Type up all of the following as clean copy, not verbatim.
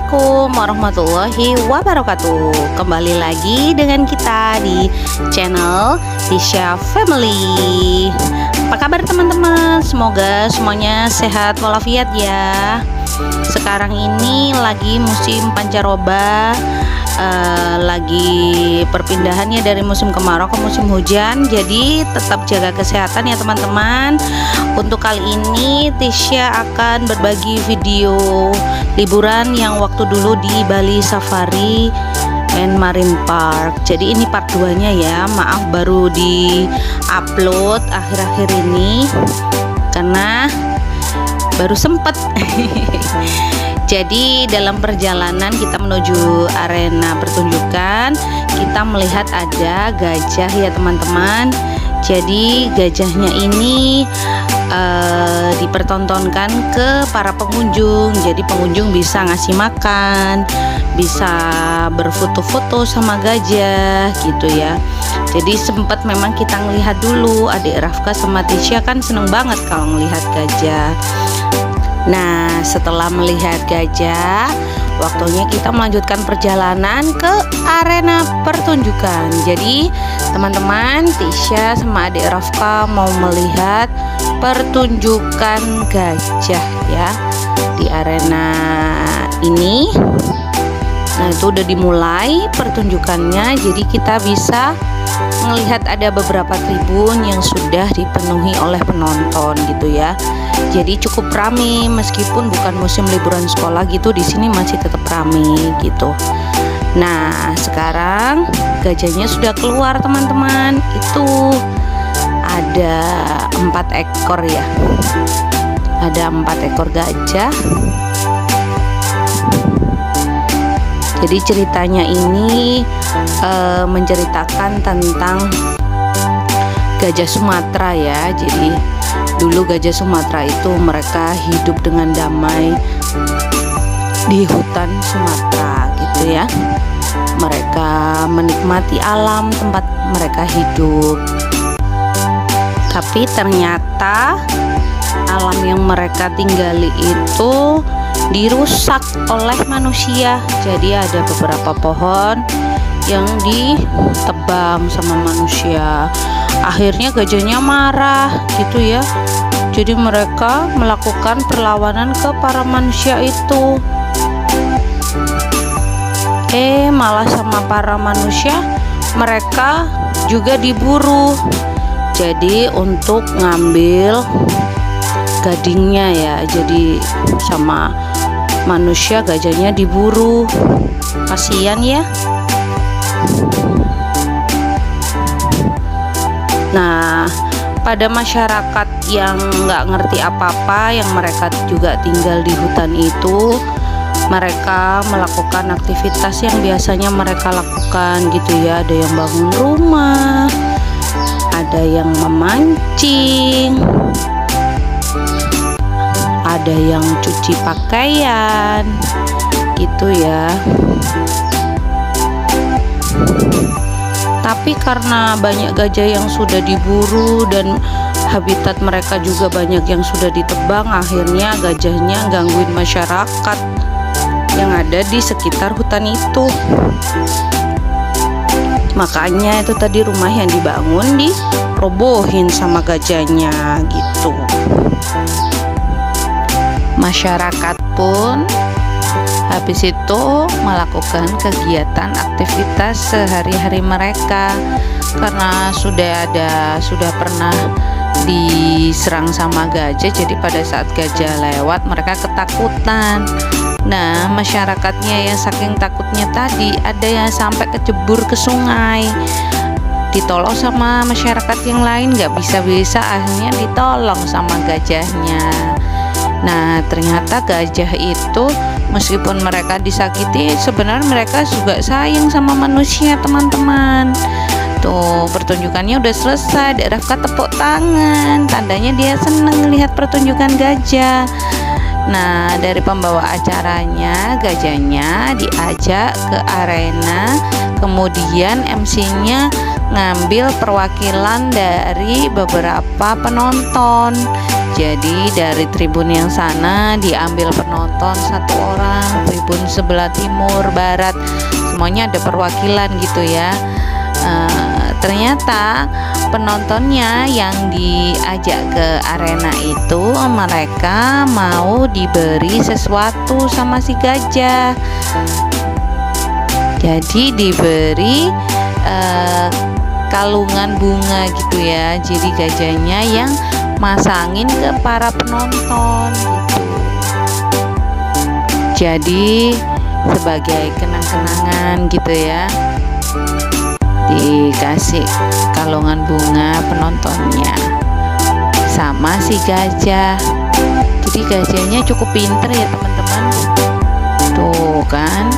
Assalamualaikum warahmatullahi wabarakatuh. Kembali lagi dengan kita di channel Tisha Family. Apa kabar teman-teman? Semoga semuanya sehat walafiat ya. Sekarang ini lagi musim pancaroba, lagi perpindahannya dari musim kemarau ke musim hujan. Jadi tetap jaga kesehatan ya teman-teman. Untuk kali ini Tisha akan berbagi video liburan yang waktu dulu di Bali Safari and Marine Park. Jadi ini part 2 nya ya. Maaf baru di upload akhir-akhir ini karena baru sempet. Jadi dalam perjalanan kita menuju arena pertunjukan, kita melihat ada gajah ya teman-teman. Jadi gajahnya ini dipertontonkan ke para pengunjung. Jadi pengunjung bisa ngasih makan, bisa berfoto-foto sama gajah gitu ya. Jadi sempat memang kita ngelihat dulu, adik Rafka sama Tisha kan seneng banget kalau ngelihat gajah. Nah, setelah melihat gajah, waktunya kita melanjutkan perjalanan ke arena pertunjukan. Jadi, teman-teman, Tisha sama adik Rafka mau melihat pertunjukan gajah ya di arena ini. Nah, itu udah dimulai pertunjukannya. Jadi kita bisa melihat ada beberapa tribun yang sudah dipenuhi oleh penonton gitu ya. Jadi cukup ramai meskipun bukan musim liburan sekolah gitu, di sini masih tetap ramai gitu. Nah, sekarang gajahnya sudah keluar teman-teman. Itu ada 4 ekor ya. Ada 4 ekor gajah. Jadi ceritanya ini menceritakan tentang gajah Sumatera ya. Jadi dulu gajah Sumatera itu mereka hidup dengan damai di hutan Sumatera gitu ya. Mereka menikmati alam tempat mereka hidup. Tapi ternyata alam yang mereka tinggali itu dirusak oleh manusia. Jadi ada beberapa pohon yang ditebang sama manusia. Akhirnya gajahnya marah gitu ya. Jadi mereka melakukan perlawanan ke para manusia itu. Malah sama para manusia mereka juga diburu. Jadi untuk ngambil gadingnya ya. Jadi sama manusia gajahnya diburu. Kasihan ya. Nah, pada masyarakat yang nggak ngerti apa-apa, yang mereka juga tinggal di hutan itu, mereka melakukan aktivitas yang biasanya mereka lakukan gitu ya. Ada yang bangun rumah, ada yang memancing, ada yang cuci pakaian gitu ya. Tapi karena banyak gajah yang sudah diburu dan habitat mereka juga banyak yang sudah ditebang, akhirnya gajahnya gangguin masyarakat yang ada di sekitar hutan itu. Makanya itu tadi rumah yang dibangun dirobohin sama gajahnya gitu. Masyarakat pun habis itu melakukan kegiatan aktivitas sehari-hari mereka karena sudah pernah diserang sama gajah. Jadi pada saat gajah lewat mereka ketakutan. Nah, masyarakatnya yang saking takutnya tadi ada yang sampai kecebur ke sungai. Ditolong sama masyarakat yang lain nggak bisa-bisa, akhirnya ditolong sama gajahnya. Nah, ternyata gajah itu meskipun mereka disakiti, sebenarnya mereka juga sayang sama manusia teman-teman. Tuh, pertunjukannya udah selesai. Dek Rafka tepuk tangan, tandanya dia seneng lihat pertunjukan gajah. Nah, dari pembawa acaranya, gajahnya diajak ke arena, kemudian MC-nya ngambil perwakilan dari beberapa penonton. Jadi dari tribun yang sana diambil penonton 1 orang, tribun sebelah timur, barat, semuanya ada perwakilan gitu ya. Ternyata penontonnya yang diajak ke arena itu mereka mau diberi sesuatu sama si gajah. Jadi diberi kalungan bunga gitu ya. Jadi gajahnya yang masangin ke para penonton gitu. Jadi sebagai kenang-kenangan gitu ya, dikasih kalungan bunga penontonnya sama si gajah. Jadi gajahnya cukup pinter ya teman-teman. Tuh kan,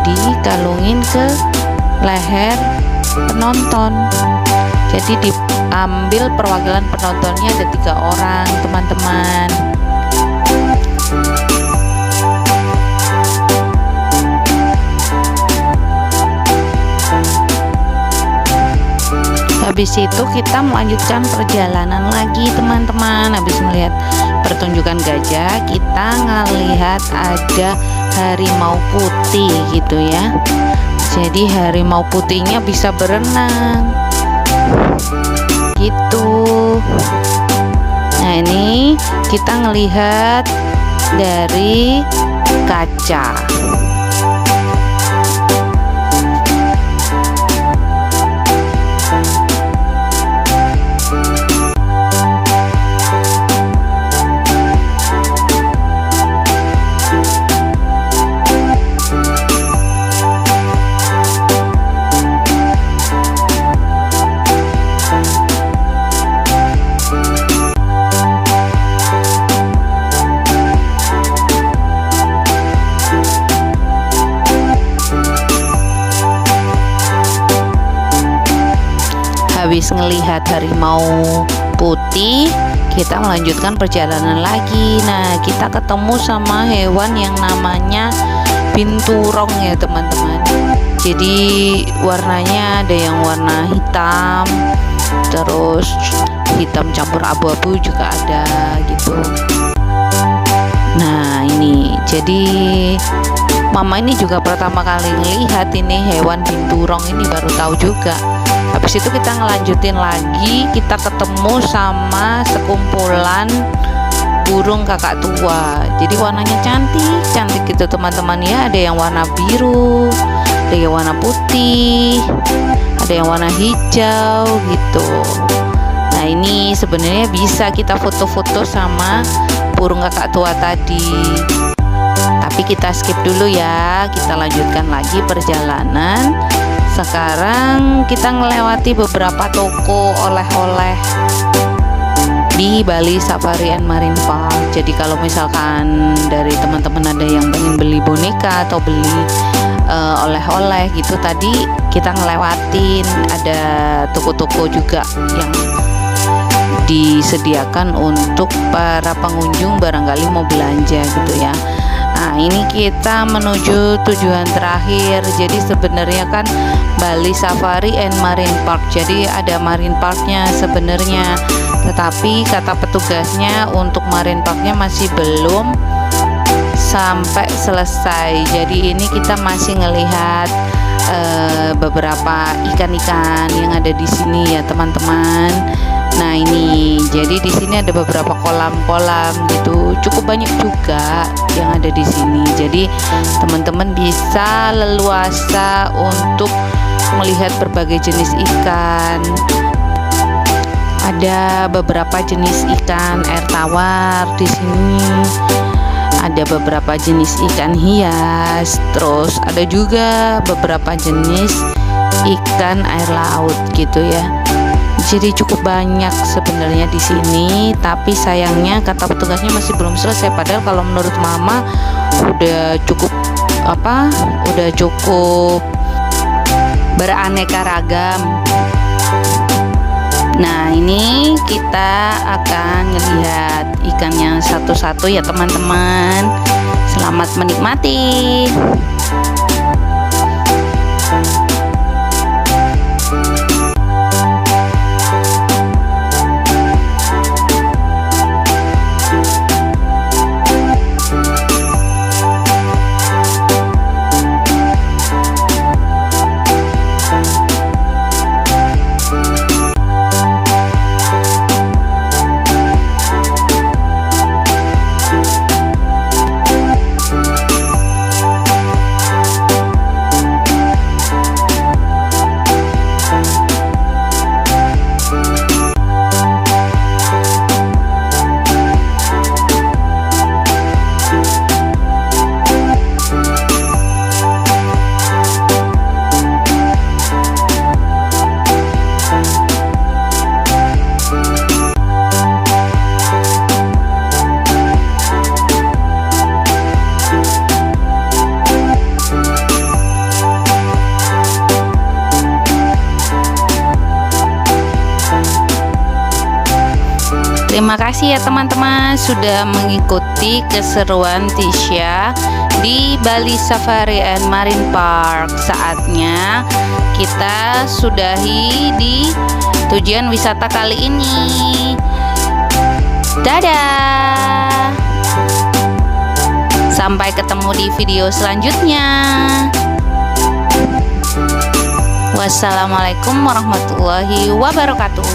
dikalungin ke leher penonton. Jadi diambil perwakilan penontonnya ada 3 orang teman-teman. Habis itu kita melanjutkan perjalanan lagi teman-teman. Habis melihat pertunjukan gajah, kita ngelihat ada harimau putih gitu ya. Jadi harimau putihnya bisa berenang gitu. Nah ini kita ngelihat dari kaca. Habis ngelihat harimau putih, kita melanjutkan perjalanan lagi. Nah, kita ketemu sama hewan yang namanya binturong ya teman-teman. Jadi warnanya ada yang warna hitam, terus hitam campur abu-abu juga ada gitu. Nah ini, jadi mama ini juga pertama kali ngelihat ini hewan binturong ini, baru tahu juga. Habis itu kita ngelanjutin lagi, kita ketemu sama sekumpulan burung kakak tua. Jadi warnanya cantik gitu teman-teman ya. Ada yang warna biru, ada yang warna putih, ada yang warna hijau gitu. Nah ini sebenarnya bisa kita foto-foto sama burung kakak tua tadi. Tapi kita skip dulu ya, kita lanjutkan lagi perjalanan. Sekarang kita melewati beberapa toko oleh-oleh di Bali Safari and Marine Park. Jadi kalau misalkan dari teman-teman ada yang pengen beli boneka atau beli oleh-oleh gitu, tadi kita ngelewatin ada toko-toko juga yang disediakan untuk para pengunjung barangkali mau belanja gitu ya. Nah ini kita menuju tujuan terakhir. Jadi sebenarnya kan Bali Safari and Marine Park, jadi ada Marine Parknya sebenarnya, tetapi kata petugasnya untuk Marine Parknya masih belum sampai selesai. Jadi ini kita masih ngelihat beberapa ikan-ikan yang ada di sini ya teman-teman. Nah ini, jadi di sini ada beberapa kolam-kolam gitu, cukup banyak juga yang ada di sini. Jadi teman-teman bisa leluasa untuk melihat berbagai jenis ikan. Ada beberapa jenis ikan air tawar di sini. Ada beberapa jenis ikan hias, terus ada juga beberapa jenis ikan air laut gitu ya. Jadi cukup banyak sebenarnya di sini, tapi sayangnya kata petugasnya masih belum selesai. Padahal kalau menurut mama udah cukup beraneka ragam. Nah ini kita akan melihat ikannya satu-satu ya teman-teman. Selamat menikmati. Terima kasih ya teman-teman sudah mengikuti keseruan Tisha di Bali Safari and Marine Park. Saatnya kita sudahi di tujuan wisata kali ini. Dadah. Sampai ketemu di video selanjutnya. Wassalamualaikum warahmatullahi wabarakatuh.